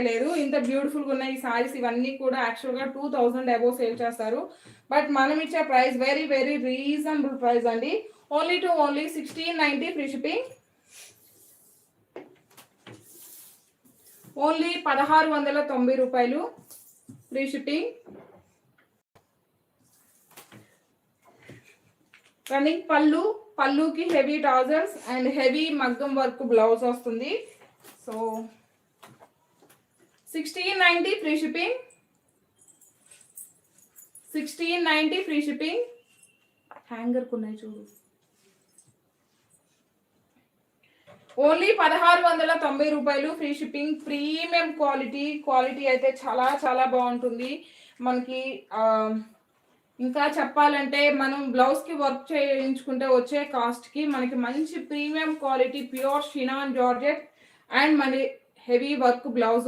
లేదు. ఇంత బ్యూటిఫుల్గా ఉన్న ఈ సారీస్ ఇవన్నీ కూడా యాక్చువల్గా 2000 అబోవ్ సేల్ చేస్తారు. బట్ మనం ఇచ్చే price very very reasonable price అండి. Only 1690 free shipping. ఓన్లీ 1690 రూపాయలు ఫ్రీ షిప్పింగ్. రన్నింగ్ పళ్ళుకి హెవీ టాజర్స్ అండ్ హెవీ మగ్గం వర్క్ బ్లౌజ్ వస్తుంది. So 1690 free shipping. 1690 free shipping. Hanger ఉన్నాయి చూడు. ఓన్లీ 1690 రూపాయలు ఫ్రీ షిప్పింగ్. ప్రీమియం క్వాలిటీ అయితే చాలా చాలా బాగుంటుంది. మనకి ఇంకా చెప్పాలంటే మనం బ్లౌజ్కి వర్క్ చేయించుకుంటే వచ్చే కాస్ట్కి మనకి మంచి premium quality pure షినాన్ georgette and మన హెవీ వర్క్ బ్లౌజ్